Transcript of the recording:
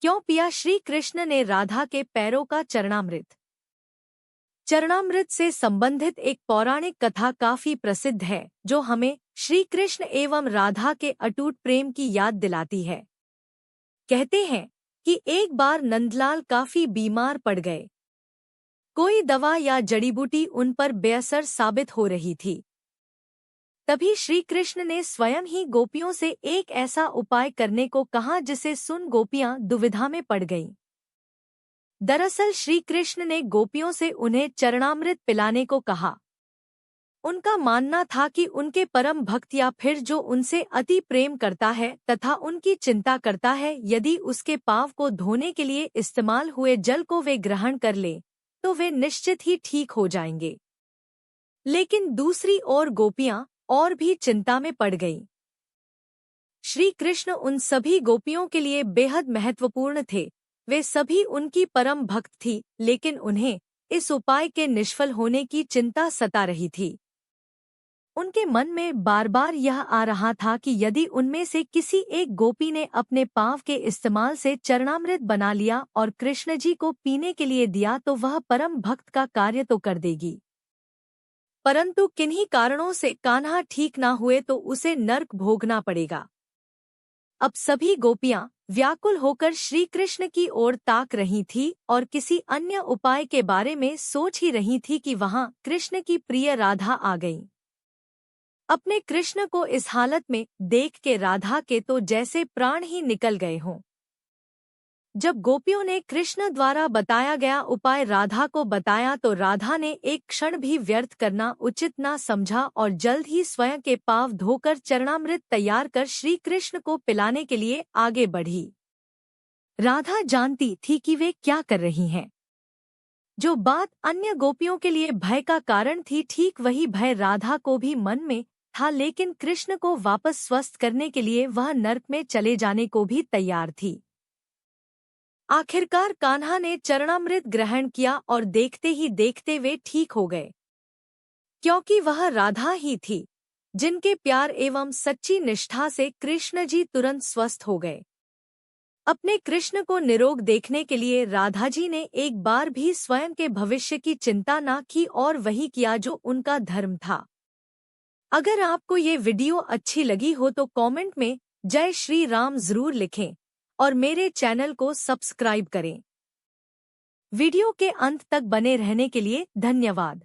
क्यों पिया श्री कृष्ण ने राधा के पैरों का चरणामृत? चरणामृत से संबंधित एक पौराणिक कथा काफी प्रसिद्ध है जो हमें श्री कृष्ण एवं राधा के अटूट प्रेम की याद दिलाती है। कहते हैं कि एक बार नंदलाल काफी बीमार पड़ गए। कोई दवा या जड़ी बूटी उन पर बेअसर साबित हो रही थी। तभी श्री कृष्ण ने स्वयं ही गोपियों से एक ऐसा उपाय करने को कहा जिसे सुन गोपियां दुविधा में पड़ गईं। दरअसल श्री कृष्ण ने गोपियों से उन्हें चरणामृत पिलाने को कहा। उनका मानना था कि उनके परम भक्त या फिर जो उनसे अति प्रेम करता है तथा उनकी चिंता करता है, यदि उसके पाँव को धोने के लिए इस्तेमाल हुए जल को वे ग्रहण कर लें तो वे निश्चित ही ठीक हो जाएंगे। लेकिन दूसरी ओर गोपियां और भी चिंता में पड़ गईं। श्री कृष्ण उन सभी गोपियों के लिए बेहद महत्वपूर्ण थे। वे सभी उनकी परम भक्त थी, लेकिन उन्हें इस उपाय के निष्फल होने की चिंता सता रही थी। उनके मन में बार बार यह आ रहा था कि यदि उनमें से किसी एक गोपी ने अपने पाँव के इस्तेमाल से चरणामृत बना लिया और कृष्ण जी को पीने के लिए दिया तो वह परम भक्त का कार्य तो कर देगी, परंतु किन्हीं कारणों से कान्हा ठीक ना हुए तो उसे नर्क भोगना पड़ेगा। अब सभी गोपियां व्याकुल होकर श्री कृष्ण की ओर ताक रही थी और किसी अन्य उपाय के बारे में सोच ही रही थी कि वहां कृष्ण की प्रिय राधा आ गई। अपने कृष्ण को इस हालत में देख के राधा के तो जैसे प्राण ही निकल गए हों। जब गोपियों ने कृष्ण द्वारा बताया गया उपाय राधा को बताया तो राधा ने एक क्षण भी व्यर्थ करना उचित ना समझा और जल्द ही स्वयं के पाँव धोकर चरणामृत तैयार कर श्री कृष्ण को पिलाने के लिए आगे बढ़ी। राधा जानती थी कि वे क्या कर रही हैं। जो बात अन्य गोपियों के लिए भय का कारण थी, ठीक वही भय राधा को भी मन में था, लेकिन कृष्ण को वापस स्वस्थ करने के लिए वह नर्क में चले जाने को भी तैयार थी। आखिरकार कान्हा ने चरणामृत ग्रहण किया और देखते ही देखते वे ठीक हो गए, क्योंकि वह राधा ही थी जिनके प्यार एवं सच्ची निष्ठा से कृष्ण जी तुरंत स्वस्थ हो गए। अपने कृष्ण को निरोग देखने के लिए राधा जी ने एक बार भी स्वयं के भविष्य की चिंता न की और वही किया जो उनका धर्म था। अगर आपको ये वीडियो अच्छी लगी हो तो कमेंट में जय श्री राम जरूर लिखें और मेरे चैनल को सब्सक्राइब करें। वीडियो के अंत तक बने रहने के लिए धन्यवाद।